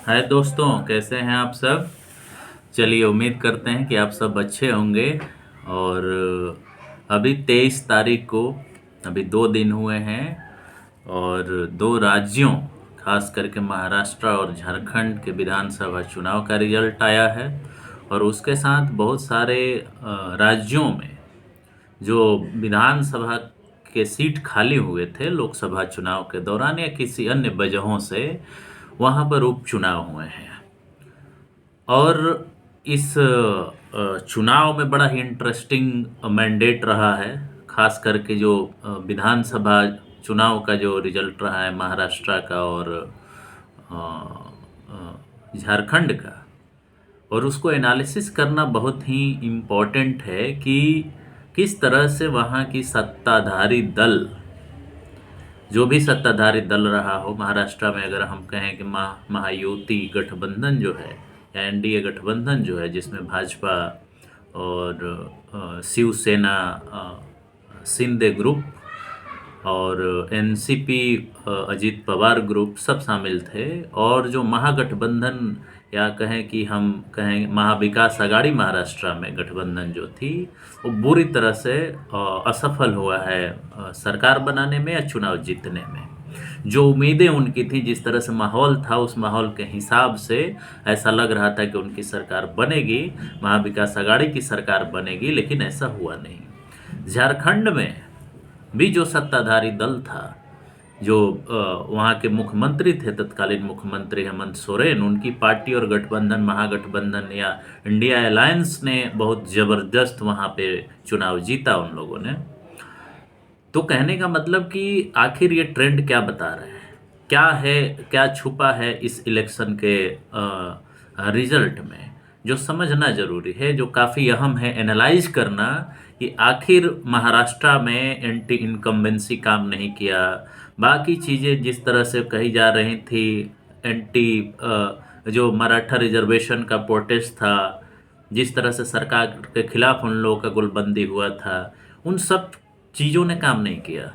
हाय दोस्तों, कैसे हैं आप सब। चलिए, उम्मीद करते हैं कि आप सब अच्छे होंगे। और अभी 23 तारीख को अभी 2 दिन हुए हैं और दो राज्यों, खास करके महाराष्ट्र और झारखंड के विधानसभा चुनाव का रिजल्ट आया है। और उसके साथ बहुत सारे राज्यों में जो विधानसभा के सीट खाली हुए थे लोकसभा चुनाव के दौरान या किसी अन्य वजहों से, वहां पर उपचुनाव हुए हैं। और इस चुनाव में बड़ा ही इंटरेस्टिंग मैंडेट रहा है। खास करके जो विधानसभा चुनाव का जो रिजल्ट रहा है महाराष्ट्र का और अ, झारखंड का, और उसको एनालिसिस करना बहुत ही इम्पोर्टेंट है कि किस तरह से वहाँ की सत्ताधारी दल, जो भी सत्ताधारी दल रहा हो महाराष्ट्र में, अगर हम कहें कि महायुति गठबंधन जो है या एनडीए गठबंधन जो है, जिसमें भाजपा और शिवसेना, शिंदे ग्रुप और एनसीपी, अजीत पवार ग्रुप सब शामिल थे। और जो महागठबंधन या कहें कि हम कहें महाविकास आघाड़ी महाराष्ट्र में गठबंधन जो थी, वो बुरी तरह से असफल हुआ है सरकार बनाने में या चुनाव जीतने में। जो उम्मीदें उनकी थी, जिस तरह से माहौल था, उस माहौल के हिसाब से ऐसा लग रहा था कि उनकी सरकार बनेगी, महाविकास आघाड़ी की सरकार बनेगी, लेकिन ऐसा हुआ नहीं। झारखंड में भी जो सत्ताधारी दल था, जो वहाँ के मुख्यमंत्री थे, तत्कालीन मुख्यमंत्री हेमंत सोरेन, उनकी पार्टी और गठबंधन, महागठबंधन या इंडिया अलायंस ने बहुत जबरदस्त वहाँ पे चुनाव जीता उन लोगों ने। तो कहने का मतलब कि आखिर ये ट्रेंड क्या बता रहे हैं, क्या है, क्या छुपा है इस इलेक्शन के रिजल्ट में, जो समझना जरूरी है, जो काफ़ी अहम है एनालाइज करना, कि आखिर महाराष्ट्र में एंटी इनकम्बेंसी काम नहीं किया। बाकी चीज़ें जिस तरह से कही जा रही थी, एंटी जो मराठा रिजर्वेशन का प्रोटेस्ट था, जिस तरह से सरकार के खिलाफ उन लोगों का गुलबंदी हुआ था, उन सब चीज़ों ने काम नहीं किया।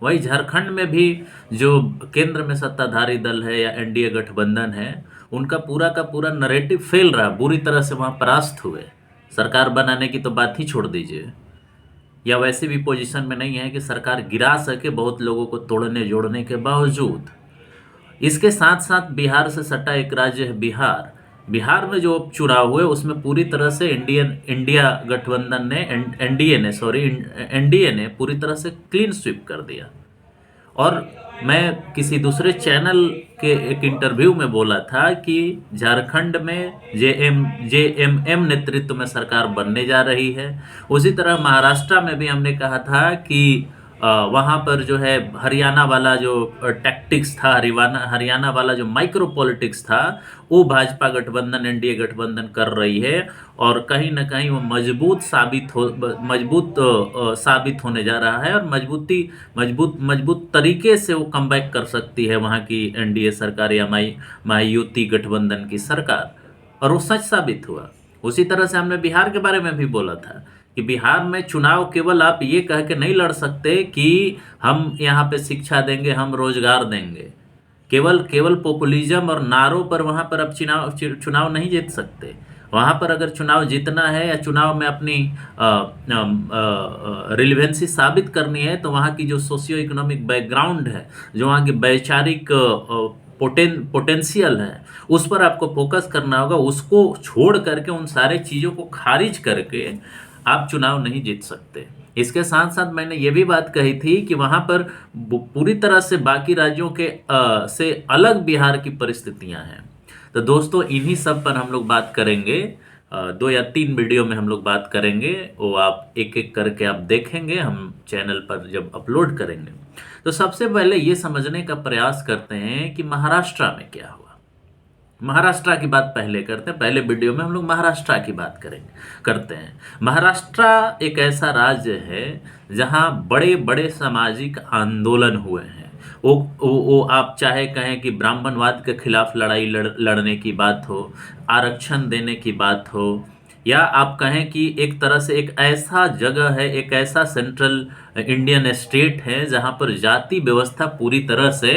वही झारखंड में भी जो केंद्र में सत्ताधारी दल है या एनडीए गठबंधन है, उनका पूरा का पूरा नरेटिव फेल रहा, बुरी तरह से वहाँ परास्त हुए। सरकार बनाने की तो बात ही छोड़ दीजिए, या वैसे भी पोजीशन में नहीं है कि सरकार गिरा सके, बहुत लोगों को तोड़ने जोड़ने के बावजूद। इसके साथ साथ बिहार से सटा एक राज्य है बिहार। बिहार में जो चुनाव हुए, उसमें पूरी तरह से इंडिया गठबंधन ने, एनडीए ने पूरी तरह से क्लीन स्वीप कर दिया। और मैं किसी दूसरे चैनल के एक इंटरव्यू में बोला था कि झारखंड में जेएमएम नेतृत्व में सरकार बनने जा रही है। उसी तरह महाराष्ट्र में भी हमने कहा था कि वहाँ पर जो है हरियाणा वाला जो टैक्टिक्स था, हरियाणा वाला जो माइक्रो पॉलिटिक्स था, वो भाजपा गठबंधन, एनडीए गठबंधन कर रही है। और कहीं ना कहीं वो मजबूत होने जा रहा है, और मजबूत तरीके से वो कमबैक कर सकती है वहाँ की एनडीए सरकार या महायुति गठबंधन की सरकार। और वो सच साबित हुआ। उसी तरह से हमने बिहार के बारे में भी बोला था कि बिहार में चुनाव केवल आप ये कह के नहीं लड़ सकते कि हम यहाँ पे शिक्षा देंगे, हम रोजगार देंगे। केवल केवल पॉपुलिज्म और नारों पर वहाँ पर अब चुनाव नहीं जीत सकते। वहाँ पर अगर चुनाव जीतना है या चुनाव में अपनी रिलेवेंसी साबित करनी है, तो वहाँ की जो सोशियो इकोनॉमिक बैकग्राउंड है, जो वहाँ की वैचारिक पोटेंशियल है, उस पर आपको फोकस करना होगा। उसको छोड़ करके, उन सारे चीज़ों को खारिज करके आप चुनाव नहीं जीत सकते। इसके साथ साथ मैंने ये भी बात कही थी कि वहाँ पर पूरी तरह से बाकी राज्यों के से अलग बिहार की परिस्थितियाँ हैं। तो दोस्तों, इन्हीं सब पर हम लोग बात करेंगे। 2 या 3 वीडियो में हम लोग बात करेंगे, वो आप एक एक करके आप देखेंगे हम चैनल पर जब अपलोड करेंगे। तो सबसे पहले ये समझने का प्रयास करते हैं कि महाराष्ट्र में क्या हुआ। महाराष्ट्र की बात पहले करते हैं। पहले वीडियो में हम लोग महाराष्ट्र की बात करते हैं। महाराष्ट्र एक ऐसा राज्य है जहां बड़े बड़े सामाजिक आंदोलन हुए हैं। वो आप चाहे कहें कि ब्राह्मणवाद के खिलाफ लड़ाई लड़ने की बात हो, आरक्षण देने की बात हो, या आप कहें कि एक तरह से एक ऐसा जगह है, एक ऐसा सेंट्रल इंडियन स्टेट है जहां पर जाति व्यवस्था पूरी तरह से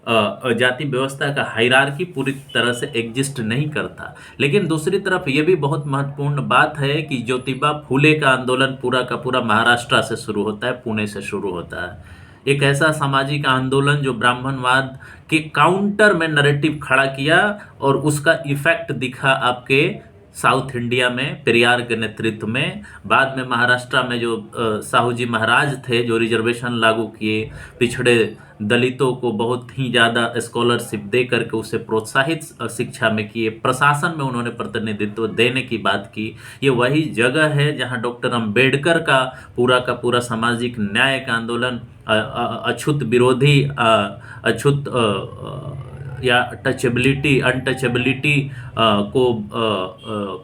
जाति व्यवस्था का हायरार्की पूरी तरह से एग्जिस्ट नहीं करता। लेकिन दूसरी तरफ ये भी बहुत महत्वपूर्ण बात है कि ज्योतिबा फूले का आंदोलन पूरा का पूरा महाराष्ट्र से शुरू होता है, पुणे से शुरू होता है। एक ऐसा सामाजिक आंदोलन जो ब्राह्मणवाद के काउंटर में नैरेटिव खड़ा किया और उसका इफेक्ट दिखा आपके साउथ इंडिया में पेरियार के नेतृत्व में। बाद में महाराष्ट्र में जो साहू जी महाराज थे, जो रिजर्वेशन लागू किए, पिछड़े दलितों को बहुत ही ज़्यादा स्कॉलरशिप दे करके उसे प्रोत्साहित शिक्षा में किए, प्रशासन में उन्होंने प्रतिनिधित्व देने की बात की। ये वही जगह है जहाँ डॉक्टर अंबेडकर का पूरा सामाजिक न्याय का आंदोलन, अछूत विरोधी, अछूत या टचेबिलिटी अनटचेबिलिटी को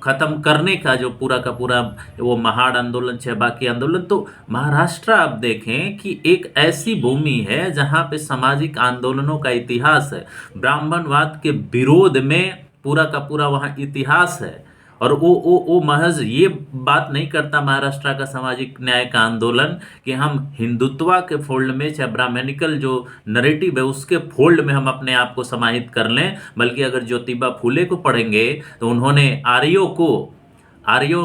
ख़त्म करने का जो पूरा का पूरा वो महाड़ आंदोलन चाहे बाकी आंदोलन। तो महाराष्ट्र आप देखें कि एक ऐसी भूमि है जहाँ पे सामाजिक आंदोलनों का इतिहास है, ब्राह्मणवाद के विरोध में पूरा का पूरा वहाँ इतिहास है। और वो महज ये बात नहीं करता महाराष्ट्र का सामाजिक न्याय का आंदोलन कि हम हिंदुत्वा के फोल्ड में, चाहे ब्राह्मणिकल जो नरेटिव है उसके फोल्ड में हम अपने आप को समाहित कर लें, बल्कि अगर ज्योतिबा फूले को पढ़ेंगे तो उन्होंने आर्यों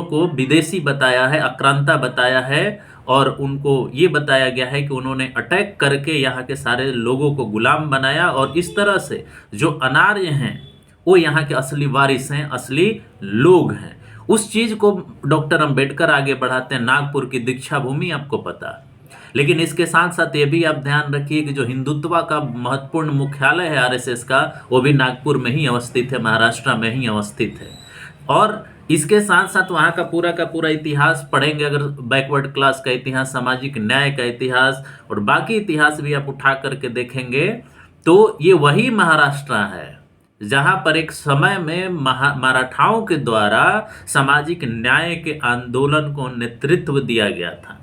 को विदेशी बताया है, आक्रांता बताया है, और उनको ये बताया गया है कि उन्होंने अटैक करके यहाँ के सारे लोगों को गुलाम बनाया, और इस तरह से जो अनार्य हैं वो यहाँ के असली वारिस हैं, असली लोग हैं। उस चीज को डॉक्टर अंबेडकर आगे बढ़ाते हैं। नागपुर की दीक्षा भूमि आपको पता। लेकिन इसके साथ साथ ये भी आप ध्यान रखिए कि जो हिंदुत्व का महत्वपूर्ण मुख्यालय है आरएसएस का, वो भी नागपुर में ही अवस्थित है, महाराष्ट्र में ही अवस्थित है। और इसके साथ साथ वहाँ का पूरा इतिहास पढ़ेंगे, अगर बैकवर्ड क्लास का इतिहास, सामाजिक न्याय का इतिहास और बाकी इतिहास भी आप उठा करके देखेंगे, तो ये वही महाराष्ट्र है जहां पर एक समय में मराठाओं के द्वारा सामाजिक न्याय के आंदोलन को नेतृत्व दिया गया था।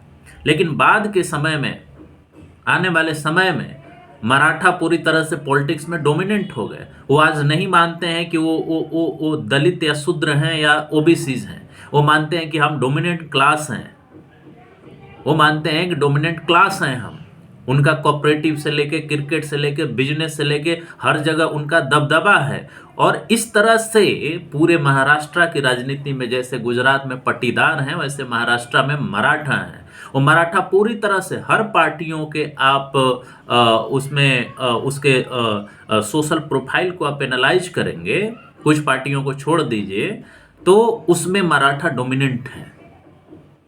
लेकिन बाद के समय में, आने वाले समय में, मराठा पूरी तरह से पॉलिटिक्स में डोमिनेंट हो गए। वो आज नहीं मानते हैं कि वो दलित या शूद्र हैं या ओबीसीज हैं। वो मानते हैं कि हम डोमिनेंट क्लास हैं। वो मानते हैं कि डोमिनेंट क्लास हैं हम। उनका कोऑपरेटिव से लेके, क्रिकेट से लेके, बिजनेस से लेके हर जगह उनका दबदबा है। और इस तरह से पूरे महाराष्ट्र की राजनीति में जैसे गुजरात में पट्टीदार हैं, वैसे महाराष्ट्र में मराठा हैं। और मराठा पूरी तरह से हर पार्टियों के आप उसके सोशल प्रोफाइल को आप एनालाइज करेंगे, कुछ पार्टियों को छोड़ दीजिए, तो उसमें मराठा डोमिनेंट है।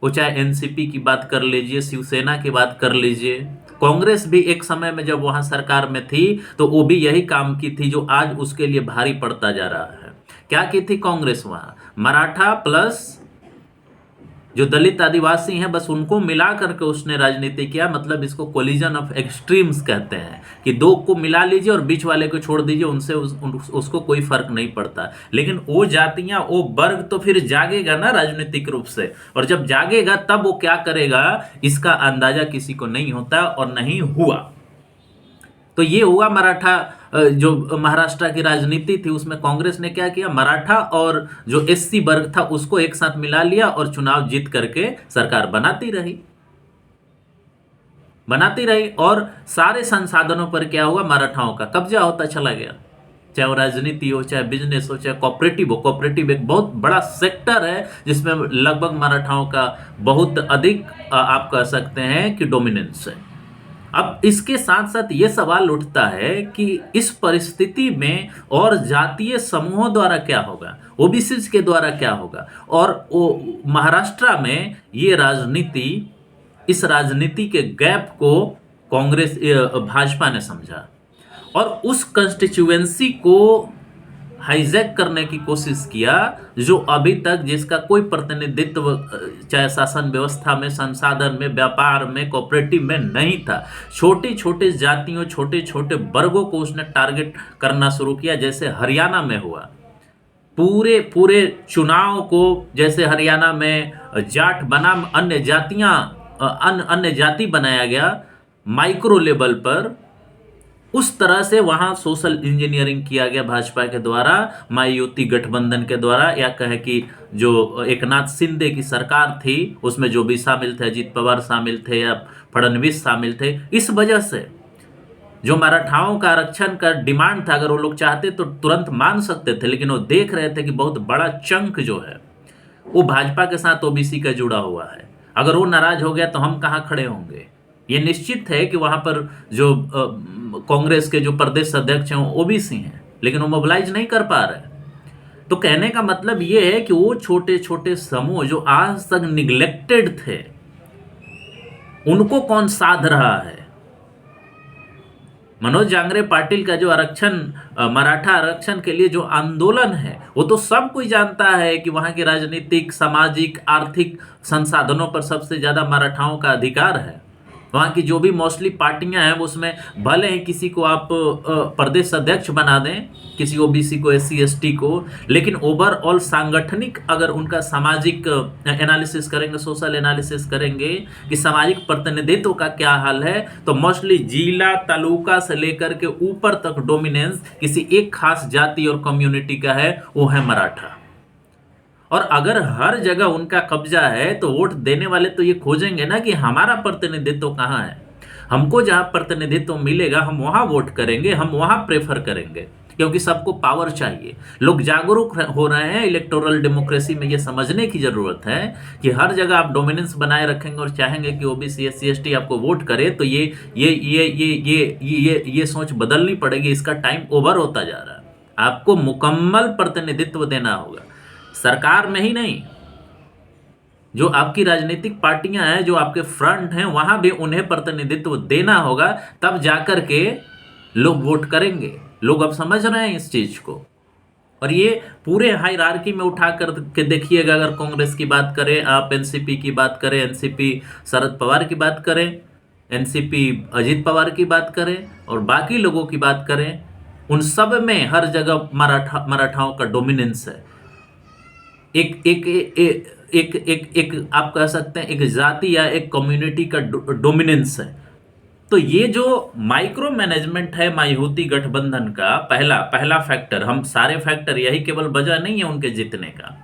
वो चाहे एनसीपी की बात कर लीजिए, शिवसेना की बात कर लीजिए, कांग्रेस भी एक समय में जब वहां सरकार में थी तो वो भी यही काम की थी जो आज उसके लिए भारी पड़ता जा रहा है। क्या की थी कांग्रेस वहां? मराठा प्लस जो दलित आदिवासी हैं, बस उनको मिला करके उसने राजनीति किया। मतलब इसको कोलिजन ऑफ एक्सट्रीम्स कहते हैं कि दो को मिला लीजिए और बीच वाले को छोड़ दीजिए, उनसे उसको कोई फर्क नहीं पड़ता। लेकिन वो जातियां, वो वर्ग तो फिर जागेगा ना राजनीतिक रूप से, और जब जागेगा तब वो क्या करेगा इसका अंदाजा किसी को नहीं होता और नहीं हुआ। तो ये हुआ मराठा जो महाराष्ट्र की राजनीति थी उसमें कांग्रेस ने क्या किया, मराठा और जो एससी वर्ग था उसको एक साथ मिला लिया और चुनाव जीत करके सरकार बनाती रही। और सारे संसाधनों पर क्या हुआ, मराठाओं का कब्जा होता चला गया। चाहे वो राजनीति हो, चाहे बिजनेस हो, चाहे कोऑपरेटिव हो। कोऑपरेटिव एक बहुत बड़ा सेक्टर है जिसमें लगभग मराठाओं का बहुत अधिक आप कह सकते हैं कि डोमिनेंस है। अब इसके साथ साथ ये सवाल उठता है कि इस परिस्थिति में और जातीय समूहों द्वारा क्या होगा, ओबीसी के द्वारा क्या होगा। और महाराष्ट्र में ये राजनीति, इस राजनीति के गैप को कांग्रेस भाजपा ने समझा और उस कंस्टिट्यूएंसी को हाईजैक करने की कोशिश किया जो अभी तक जिसका कोई प्रतिनिधित्व चाहे शासन व्यवस्था में, संसाधन में, व्यापार में, कोऑपरेटिव में नहीं था। छोटे छोटे जातियों, छोटे छोटे वर्गों को उसने टारगेट करना शुरू किया। जैसे हरियाणा में हुआ, पूरे चुनाव को जैसे हरियाणा में जाट बनाम अन्य जाति बनाया गया माइक्रो लेवल पर, उस तरह से वहां सोशल इंजीनियरिंग किया गया भाजपा के द्वारा, महायुति गठबंधन के द्वारा, या कहे कि जो एकनाथ शिंदे की सरकार थी उसमें जो भी शामिल थे, अजीत पवार शामिल थे या फडणवीस शामिल थे। इस वजह से जो मराठाओं का आरक्षण का डिमांड था, अगर वो लोग चाहते तो तुरंत मान सकते थे, लेकिन वो देख रहे थे कि बहुत बड़ा चंक जो है वो भाजपा के साथ ओबीसी का जुड़ा हुआ है। अगर वो नाराज हो गया तो हम कहाँ खड़े होंगे। ये निश्चित है कि वहां पर जो कांग्रेस के जो प्रदेश अध्यक्ष हैं वो ओबीसी हैं, लेकिन वो मोबिलाइज नहीं कर पा रहे। तो कहने का मतलब ये है कि वो छोटे छोटे समूह जो आज तक निग्लेक्टेड थे, उनको कौन साध रहा है। मनोज जांगरे पाटिल का जो आरक्षण, मराठा आरक्षण के लिए जो आंदोलन है, वो तो सब कोई जानता है कि वहां के राजनीतिक, सामाजिक, आर्थिक संसाधनों पर सबसे ज्यादा मराठाओं का अधिकार है। वहाँ की जो भी मोस्टली पार्टियां हैं वो उसमें भले ही किसी को आप प्रदेश अध्यक्ष बना दें, किसी ओबीसी को, एससी एसटी को, लेकिन ओवरऑल सांगठनिक अगर उनका सामाजिक एनालिसिस करेंगे, सोशल एनालिसिस करेंगे कि सामाजिक प्रतिनिधित्व का क्या हाल है, तो मोस्टली जिला तालुका से लेकर के ऊपर तक डोमिनेंस किसी एक खास जाति और कम्युनिटी का है, वो है मराठा। और अगर हर जगह उनका कब्जा है तो वोट देने वाले तो ये खोजेंगे ना कि हमारा प्रतिनिधित्व कहाँ है, हमको जहां प्रतिनिधित्व मिलेगा हम वहां वोट करेंगे, हम वहां प्रेफर करेंगे, क्योंकि सबको पावर चाहिए। लोग जागरूक हो रहे हैं इलेक्टोरल डेमोक्रेसी में। ये समझने की जरूरत है कि हर जगह आप डोमिनेंस बनाए रखेंगे और चाहेंगे कि ओबीसी, एससी, एसटी आपको वोट करे, तो ये सोच बदलनी पड़ेगी। इसका टाइम ओवर होता जा रहा है। आपको मुकम्मल प्रतिनिधित्व देना होगा, सरकार में ही नहीं, जो आपकी राजनीतिक पार्टियां हैं, जो आपके फ्रंट हैं, वहां भी उन्हें प्रतिनिधित्व देना होगा, तब जाकर के लोग वोट करेंगे। लोग अब समझ रहे हैं इस चीज को। और ये पूरे हायरार्की में उठा कर के देखिएगा। अगर कांग्रेस की बात करें, आप एनसीपी की बात करें, एनसीपी शरद पवार की बात करें, एनसीपी अजीत पवार की बात करें, और बाकी लोगों की बात करें, उन सब में हर जगह मराठाओं का डोमिनेंस है। एक एक एक एक एक एक आप कह सकते हैं एक जाति या एक कम्युनिटी का डोमिनेंस है। तो ये जो माइक्रो मैनेजमेंट है मायावती गठबंधन का, पहला फैक्टर, हम सारे फैक्टर, यही केवल वजह नहीं है उनके जीतने का।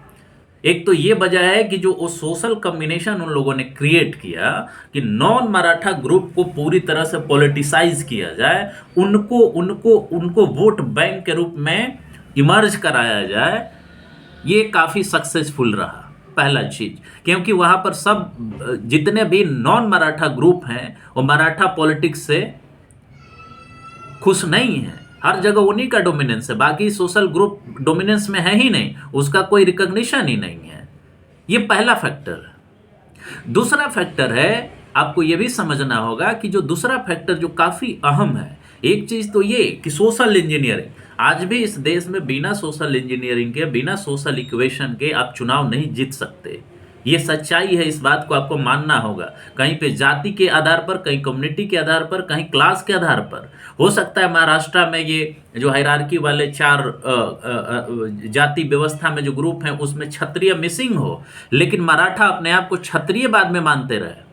एक तो ये वजह है कि जो वो सोशल कॉम्बिनेशन उन लोगों ने क्रिएट किया कि नॉन मराठा ग्रुप को पूरी तरह से पॉलिटिसाइज किया जाए, उनको उनको उनको वोट बैंक के रूप में इमर्ज कराया जाए, ये काफी सक्सेसफुल रहा। पहला चीज, क्योंकि वहां पर सब जितने भी नॉन मराठा ग्रुप हैं वो मराठा पॉलिटिक्स से खुश नहीं है। हर जगह उन्हीं का डोमिनेंस है, बाकी सोशल ग्रुप डोमिनेंस में है ही नहीं, उसका कोई रिकॉग्निशन ही नहीं है। ये पहला फैक्टर है। दूसरा फैक्टर है, आपको यह भी समझना होगा कि जो दूसरा फैक्टर जो काफी अहम है, एक चीज तो ये कि सोशल इंजीनियरिंग। आज भी इस देश में बिना सोशल इंजीनियरिंग के, बिना सोशल इक्वेशन के आप चुनाव नहीं जीत सकते। ये सच्चाई है, इस बात को आपको मानना होगा। कहीं पे जाति के आधार पर, कहीं कम्युनिटी के आधार पर, कहीं क्लास के आधार पर। हो सकता है महाराष्ट्र में ये जो हायरार्की वाले 4 जाति व्यवस्था में जो ग्रुप हैं उसमें क्षत्रिय मिसिंग हो, लेकिन मराठा अपने आप को क्षत्रिय बाद में मानते रहे,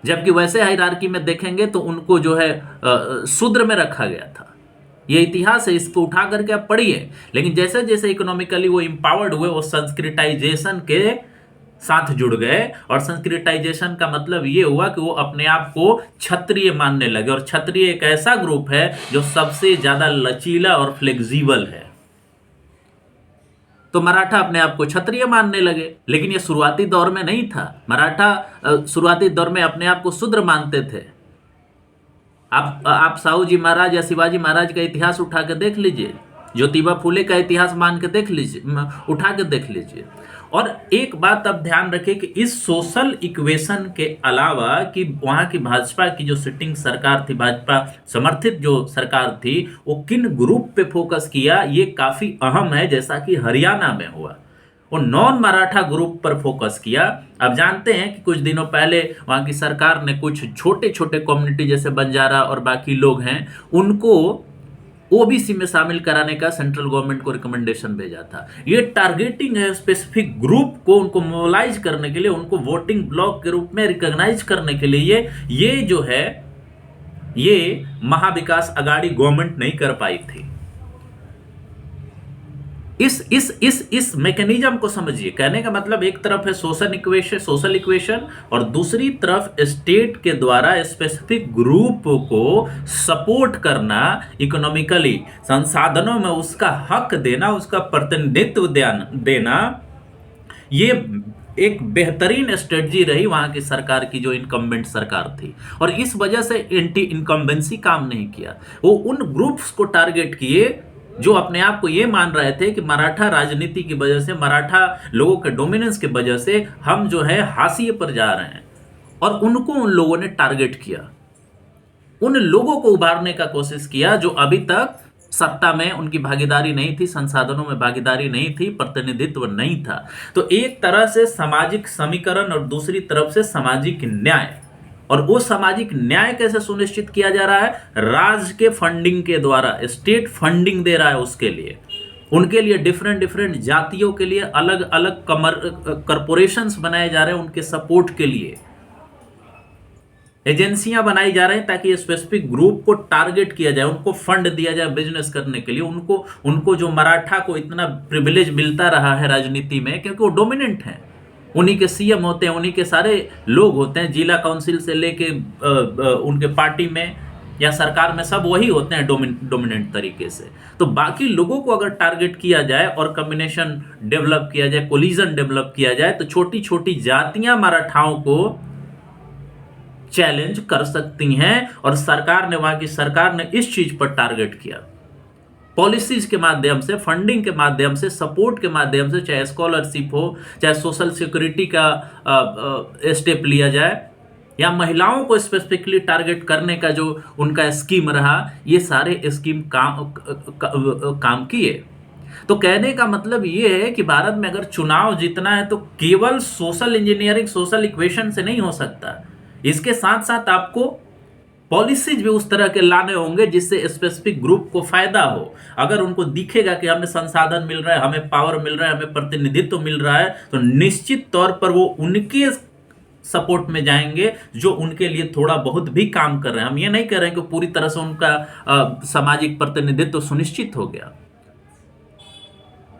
जबकि वैसे हायरार्की में देखेंगे तो उनको जो है शूद्र में रखा गया था। ये इतिहास है, इसको उठा करके आप पढ़िए। लेकिन जैसे जैसे इकोनॉमिकली वो इंपावर्ड हुए, वो संस्कृताइजेशन के साथ जुड़ गए, और संस्कृताइजेशन का मतलब ये हुआ कि वो अपने आप को क्षत्रिय मानने लगे। और क्षत्रिय एक ऐसा ग्रुप है जो सबसे ज्यादा लचीला और फ्लेक्सिबल है। तो मराठा अपने आप को क्षत्रिय मानने लगे, लेकिन ये शुरुआती दौर में नहीं था। मराठा शुरुआती दौर में अपने आप को शूद्र मानते थे। आप साहू जी महाराज या शिवाजी महाराज का इतिहास उठा के देख लीजिए, ज्योतिबा फुले का इतिहास मान के देख लीजिए, उठा के देख लीजिए। और एक बात अब ध्यान रखिए कि इस सोशल इक्वेशन के अलावा कि वहां की भाजपा की जो सिटिंग सरकार थी, भाजपा समर्थित जो सरकार थी, वो किन ग्रुप पे फोकस किया, ये काफी अहम है। जैसा कि हरियाणा में हुआ, वो नॉन मराठा ग्रुप पर फोकस किया। अब जानते हैं कि कुछ दिनों पहले वहां की सरकार ने कुछ छोटे छोटे कम्युनिटी जैसे बंजारा और बाकी लोग हैं, उनको ओबीसी में शामिल कराने का सेंट्रल गवर्नमेंट को रिकमेंडेशन भेजा था। ये टारगेटिंग है स्पेसिफिक ग्रुप को, उनको मोबिलाइज करने के लिए, उनको वोटिंग ब्लॉक के रूप में रिकॉग्नाइज करने के लिए। ये जो है ये महाविकास अघाड़ी गवर्नमेंट नहीं कर पाई थी। इस मैकेनिज्म को समझिए। कहने का मतलब एक तरफ है सोशल इक्वेशन और दूसरी तरफ स्टेट के द्वारा स्पेसिफिक ग्रुप को सपोर्ट करना, इकोनॉमिकली संसाधनों में उसका हक देना, उसका प्रतिनिधित्व देना। ये एक बेहतरीन स्ट्रेटजी रही वहां की सरकार की, जो इनकम्बेंट सरकार थी, और इस वजह से एंटी इनकम्बेंसी काम नहीं किया। वो उन ग्रुप्स को टारगेट किए जो अपने आप को ये मान रहे थे कि मराठा राजनीति की वजह से, मराठा लोगों के डोमिनेंस की वजह से हम जो है हाशिए पर जा रहे हैं, और उनको उन लोगों ने टारगेट किया। उन लोगों को उभारने का कोशिश किया जो अभी तक सत्ता में उनकी भागीदारी नहीं थी, संसाधनों में भागीदारी नहीं थी, प्रतिनिधित्व नहीं था। तो एक तरह से सामाजिक समीकरण और दूसरी तरफ से सामाजिक न्याय, और वो सामाजिक न्याय कैसे सुनिश्चित किया जा रहा है? राज्य के फंडिंग के द्वारा। स्टेट फंडिंग दे रहा है उसके लिए, उनके लिए डिफरेंट जातियों के लिए अलग अलग कॉरपोरेशंस बनाए जा रहे हैं, उनके सपोर्ट के लिए एजेंसियां बनाई जा रही हैं, ताकि स्पेसिफिक ग्रुप को टारगेट किया जाए, उनको फंड दिया जाए बिजनेस करने के लिए। उनको जो मराठा को इतना प्रिविलेज मिलता रहा है राजनीति में, क्योंकि वो डोमिनेंट हैं, उन्हीं के सीएम होते हैं, उन्हीं के सारे लोग होते हैं, जिला काउंसिल से लेके उनके पार्टी में या सरकार में सब वही होते हैं डोमिनेंट तरीके से। तो बाकी लोगों को अगर टारगेट किया जाए और कॉम्बिनेशन डेवलप किया जाए, कोलिजन डेवलप किया जाए, तो छोटी छोटी जातियां मराठाओं को चैलेंज कर सकती हैं। और सरकार ने, वहां की सरकार ने इस चीज पर टारगेट किया, पॉलिसीज के माध्यम से, फंडिंग के माध्यम से, सपोर्ट के माध्यम से, चाहे स्कॉलरशिप हो, चाहे सोशल सिक्योरिटी का स्टेप लिया जाए, या महिलाओं को स्पेसिफिकली टारगेट करने का जो उनका स्कीम रहा, ये सारे स्कीम काम किए। तो कहने का मतलब ये है कि भारत में अगर चुनाव जीतना है तो केवल सोशल इंजीनियरिंग, सोशल इक्वेशन से नहीं हो सकता। इसके साथ साथ आपको पॉलिसीज भी उस तरह के लाने होंगे जिससे स्पेसिफिक ग्रुप को फायदा हो। अगर उनको दिखेगा कि हमें संसाधन मिल रहा है, हमें पावर मिल रहा है, हमें प्रतिनिधित्व मिल रहा है, तो निश्चित तौर पर वो उनके सपोर्ट में जाएंगे जो उनके लिए थोड़ा बहुत भी काम कर रहे हैं। हम ये नहीं कह रहे हैं कि पूरी तरह से उनका सामाजिक प्रतिनिधित्व सुनिश्चित हो गया,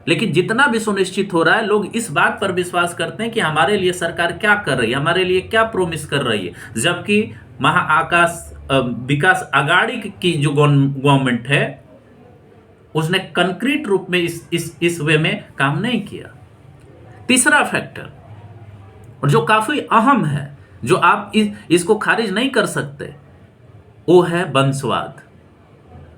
लेकिन जितना भी सुनिश्चित हो रहा है, लोग इस बात पर विश्वास करते हैं कि हमारे लिए सरकार क्या कर रही है, हमारे लिए क्या प्रोमिस कर रही है। जबकि महाआकाश विकास अघाड़ी की जो गवर्नमेंट है, उसने कंक्रीट रूप में इस वे में काम नहीं किया। तीसरा फैक्टर, और जो काफी अहम है, जो आप इसको खारिज नहीं कर सकते, वो है वंशवाद।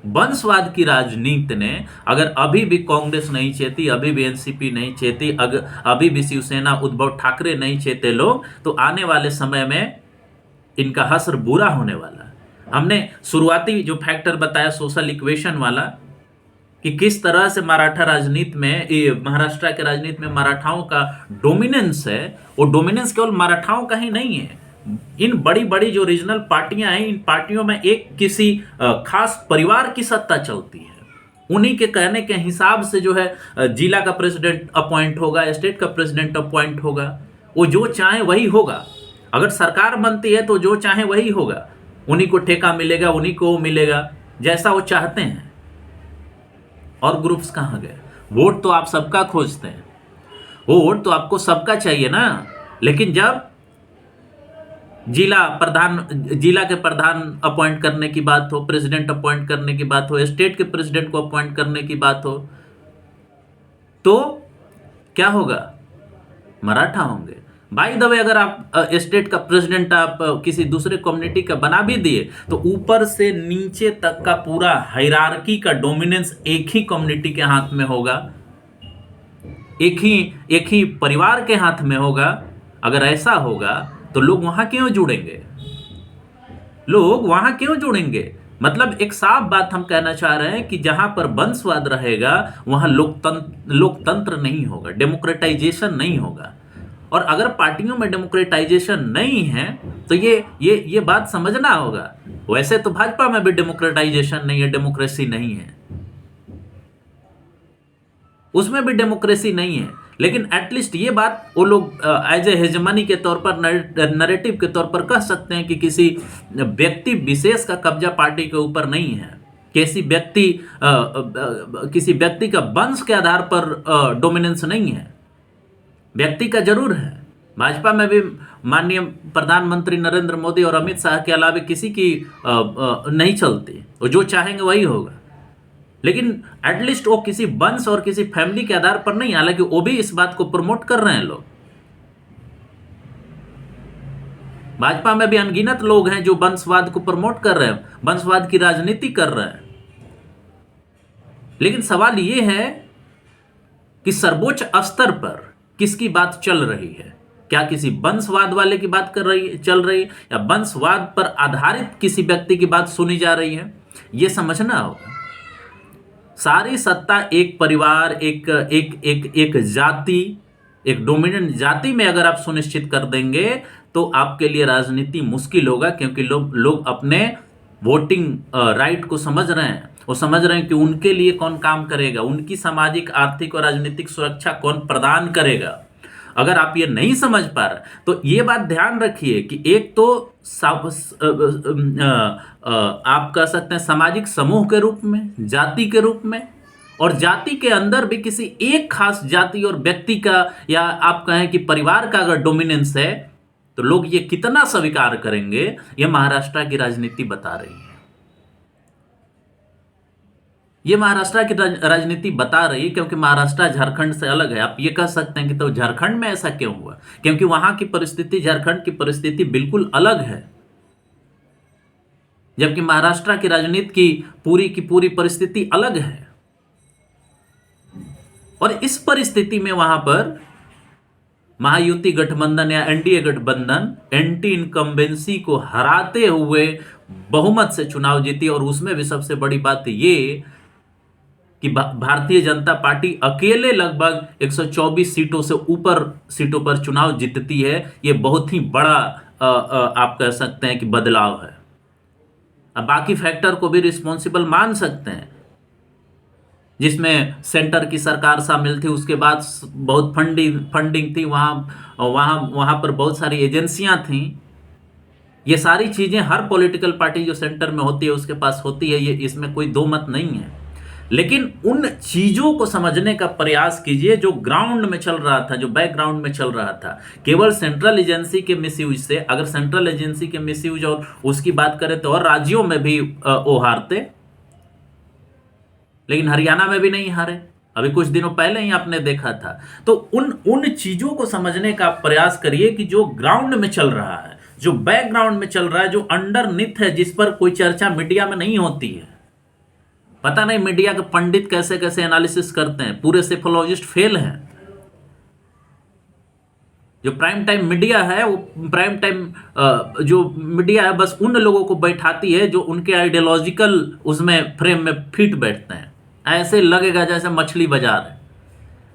वंशवाद की राजनीति ने, अगर अभी भी कांग्रेस नहीं चाहती, अभी भी एनसीपी नहीं चाहती, अगर अभी भी शिवसेना, उद्धव ठाकरे नहीं चाहते लोग, तो आने वाले समय में इनका हश्र बुरा होने वाला है। हमने शुरुआती जो फैक्टर बताया सोशल इक्वेशन वाला, कि किस तरह से मराठा राजनीति में, महाराष्ट्र के राजनीति में मराठाओं का डोमिनेंस है। वो डोमिनेंस केवल मराठाओं का ही नहीं है, इन बड़ी बड़ी जो रीजनल पार्टियां हैं, इन पार्टियों में एक किसी खास परिवार की सत्ता चलती है। उन्हीं के कहने के हिसाब से जो है जिला का प्रेसिडेंट अपॉइंट होगा, स्टेट का प्रेसिडेंट अपॉइंट होगा, वो जो चाहे वही होगा। अगर सरकार बनती है तो जो चाहे वही होगा, उन्हीं को ठेका मिलेगा, उन्हीं को मिलेगा जैसा वो चाहते हैं। और ग्रुप्स कहाँ गए? वोट तो आप सबका खोजते हैं, वोट तो आपको सबका चाहिए ना, लेकिन जब जिला के प्रधान अपॉइंट करने की बात हो, प्रेसिडेंट अपॉइंट करने की बात हो, स्टेट के प्रेसिडेंट को अपॉइंट करने की बात हो, तो क्या होगा? मराठा होंगे। बाय द वे, अगर आप स्टेट का प्रेसिडेंट आप किसी दूसरे कम्युनिटी का बना भी दिए, तो ऊपर से नीचे तक का पूरा हायरार्की का डोमिनेंस एक ही कम्युनिटी के हाथ में होगा, एक ही परिवार के हाथ में होगा। अगर ऐसा होगा तो लोग वहां क्यों जुड़ेंगे? लोग वहां क्यों जुड़ेंगे? मतलब एक साफ बात हम कहना चाह रहे हैं कि जहां पर वंशवाद रहेगा वहां लोकतंत्र नहीं होगा, डेमोक्रेटाइजेशन नहीं होगा। और अगर पार्टियों में डेमोक्रेटाइजेशन नहीं है तो ये बात समझना होगा। वैसे तो भाजपा में भी डेमोक्रेटाइजेशन नहीं है, डेमोक्रेसी नहीं है, उसमें भी डेमोक्रेसी नहीं है, लेकिन एटलीस्ट ये बात वो लोग एज ए हेजमनी के तौर पर, नैरेटिव के तौर पर कह सकते हैं कि किसी व्यक्ति विशेष का कब्जा पार्टी के ऊपर नहीं है। किसी व्यक्ति का वंश के आधार पर डोमिनेंस नहीं है, व्यक्ति का जरूर है। भाजपा में भी माननीय प्रधानमंत्री नरेंद्र मोदी और अमित शाह के अलावा किसी की नहीं चलती, और जो चाहेंगे वही होगा। लेकिन एटलीस्ट वो किसी वंश और किसी फैमिली के आधार पर नहीं, हालांकि वो भी इस बात को प्रमोट कर रहे हैं लोग। भाजपा में भी अनगिनत लोग हैं जो वंशवाद को प्रमोट कर रहे हैं, वंशवाद की राजनीति कर रहे हैं। लेकिन सवाल यह है कि सर्वोच्च स्तर पर किसकी बात चल रही है? क्या किसी वंशवाद वाले की बात चल रही है, या वंशवाद पर आधारित किसी व्यक्ति की बात सुनी जा रही है? यह समझना होगा। सारी सत्ता एक परिवार, एक जाति, एक डोमिनेंट जाति में अगर आप सुनिश्चित कर देंगे तो आपके लिए राजनीति मुश्किल होगा, क्योंकि लोग अपने वोटिंग राइट को समझ रहे हैं। वो समझ रहे हैं कि उनके लिए कौन काम करेगा, उनकी सामाजिक, आर्थिक और राजनीतिक सुरक्षा कौन प्रदान करेगा। अगर आप ये नहीं समझ पा रहे तो ये बात ध्यान रखिए कि एक तो आप कह सकते हैं सामाजिक समूह के रूप में, जाति के रूप में, और जाति के अंदर भी किसी एक खास जाति और व्यक्ति का, या आप कहें कि परिवार का अगर डोमिनेंस है तो लोग ये कितना स्वीकार करेंगे, ये महाराष्ट्र की राजनीति बता रही है। ये महाराष्ट्र की राजनीति बता रही है, क्योंकि महाराष्ट्र झारखंड से अलग है। आप ये कह सकते हैं कि तो झारखंड में ऐसा क्यों हुआ? क्योंकि वहां की परिस्थिति, झारखंड की परिस्थिति बिल्कुल अलग है, जबकि महाराष्ट्र की राजनीति की पूरी परिस्थिति अलग है। और इस परिस्थिति में वहां पर महायुति गठबंधन या एनडीए गठबंधन एंटी इनकम्बेंसी को हराते हुए बहुमत से चुनाव जीती। और उसमें भी सबसे बड़ी बात ये कि भारतीय जनता पार्टी अकेले लगभग 124 सीटों से ऊपर सीटों पर चुनाव जीतती है। ये बहुत ही बड़ा आप कह सकते हैं कि बदलाव है। अब बाकी फैक्टर को भी रिस्पॉन्सिबल मान सकते हैं, जिसमें सेंटर की सरकार शामिल थी, उसके बाद बहुत फंडिंग थी, वहाँ पर बहुत सारी एजेंसियां थीं। ये सारी चीज़ें हर पॉलिटिकल पार्टी जो सेंटर में होती है उसके पास होती है, ये इसमें कोई दो मत नहीं है। लेकिन उन चीज़ों को समझने का प्रयास कीजिए जो ग्राउंड में चल रहा था, जो बैकग्राउंड में चल रहा था। केवल सेंट्रल एजेंसी के मिसयूज से, अगर सेंट्रल एजेंसी के मिसयूज और उसकी बात करें तो और राज्यों में भी वो हारते, लेकिन हरियाणा में भी नहीं हारे, अभी कुछ दिनों पहले ही आपने देखा था। तो उन चीज़ों को समझने का प्रयास करिए कि जो ग्राउंड में चल रहा है, जो बैकग्राउंड में चल रहा है, जो अंडरनीथ है, जिस पर कोई चर्चा मीडिया में नहीं होती है। पता नहीं मीडिया के पंडित कैसे कैसे एनालिसिस करते हैं, पूरे सेफोलॉजिस्ट फेल हैं। जो प्राइम टाइम मीडिया है, वो प्राइम टाइम जो मीडिया है बस उन लोगों को बैठाती है जो उनके आइडियोलॉजिकल उसमें फ्रेम में फिट बैठते हैं। ऐसे लगेगा जैसे मछली बाजार है,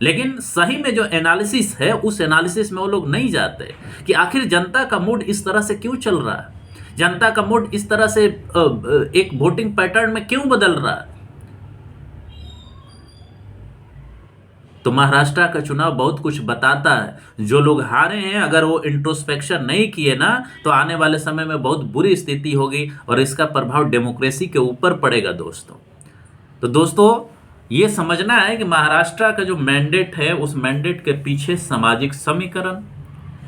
लेकिन सही में जो एनालिसिस है उस एनालिसिस में वो लोग नहीं जाते कि आखिर जनता का मूड इस तरह से क्यों चल रहा है, जनता का मूड इस तरह से एक वोटिंग पैटर्न में क्यों बदल रहा है। तो महाराष्ट्र का चुनाव बहुत कुछ बताता है। जो लोग हारे हैं, अगर वो इंट्रोस्पेक्शन नहीं किए ना, तो आने वाले समय में बहुत बुरी स्थिति होगी और इसका प्रभाव डेमोक्रेसी के ऊपर पड़ेगा दोस्तों। तो दोस्तों ये समझना है कि महाराष्ट्र का जो मैंडेट है, उस मैंडेट के पीछे सामाजिक समीकरण,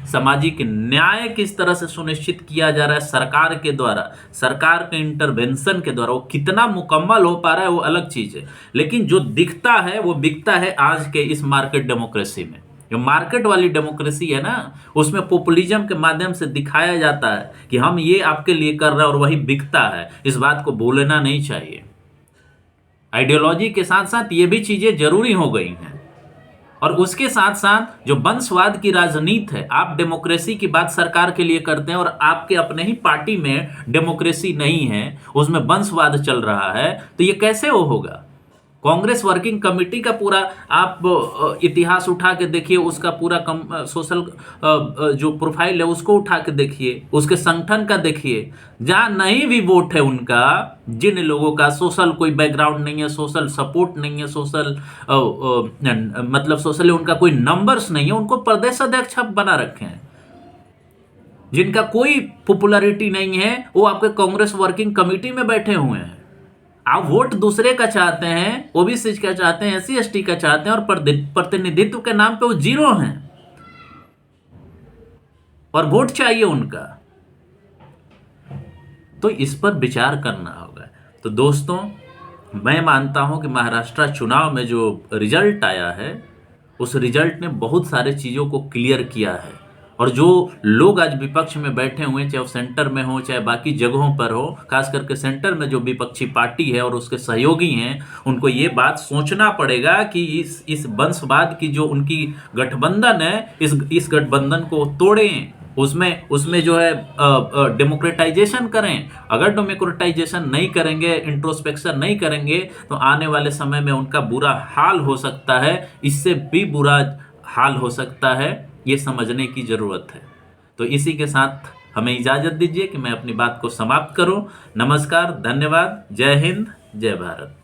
सामाजिक न्याय किस तरह से सुनिश्चित किया जा रहा है सरकार के द्वारा, सरकार के इंटरवेंशन के द्वारा, वो कितना मुकम्मल हो पा रहा है वो अलग चीज है। लेकिन जो दिखता है वो बिकता है आज के इस मार्केट डेमोक्रेसी में। जो मार्केट वाली डेमोक्रेसी है ना, उसमें पॉपुलिज्म के माध्यम से दिखाया जाता है कि हम ये आपके लिए कर रहे हैं और वही बिकता है। इस बात को भूलना नहीं चाहिए। आइडियोलॉजी के साथ साथ ये भी चीजें जरूरी हो गई हैं, और उसके साथ साथ जो वंशवाद की राजनीति है, आप डेमोक्रेसी की बात सरकार के लिए करते हैं और आपके अपने ही पार्टी में डेमोक्रेसी नहीं है, उसमें वंशवाद चल रहा है, तो ये कैसे वो होगा। कांग्रेस वर्किंग कमेटी का पूरा आप इतिहास उठा के देखिए, उसका पूरा सोशल जो प्रोफाइल है उसको उठा के देखिए, उसके संगठन का देखिए। जहाँ नहीं भी वोट है उनका, जिन लोगों का सोशल कोई बैकग्राउंड नहीं है, सोशल सपोर्ट नहीं है, सोशल मतलब सोशली उनका कोई नंबर्स नहीं है, उनको प्रदेश अध्यक्ष बना रखे हैं। जिनका कोई पॉपुलैरिटी नहीं है वो आपके कांग्रेस वर्किंग कमेटी में बैठे हुए हैं। आप वोट दूसरे का चाहते हैं, ओबीसी का चाहते हैं, एससी एसटी का चाहते हैं, और प्रतिनिधित्व के नाम पे वो जीरो हैं और वोट चाहिए उनका। तो इस पर विचार करना होगा। तो दोस्तों, मैं मानता हूं कि महाराष्ट्र चुनाव में जो रिजल्ट आया है, उस रिजल्ट ने बहुत सारे चीज़ों को क्लियर किया है। और जो लोग आज विपक्ष में बैठे हुए हैं, चाहे वो सेंटर में हो चाहे बाकी जगहों पर हो, खास करके सेंटर में जो विपक्षी पार्टी है और उसके सहयोगी हैं, उनको ये बात सोचना पड़ेगा कि इस वंशवाद की जो उनकी गठबंधन है, इस गठबंधन को तोड़ें, उसमें जो है डेमोक्रेटाइजेशन करें। अगर डेमोक्रेटाइजेशन नहीं करेंगे, इंट्रोस्पेक्शन नहीं करेंगे, तो आने वाले समय में उनका बुरा हाल हो सकता है, इससे भी बुरा हाल हो सकता है। ये समझने की जरूरत है। तो इसी के साथ हमें इजाजत दीजिए कि मैं अपनी बात को समाप्त करूं। नमस्कार, धन्यवाद, जय हिंद, जय भारत।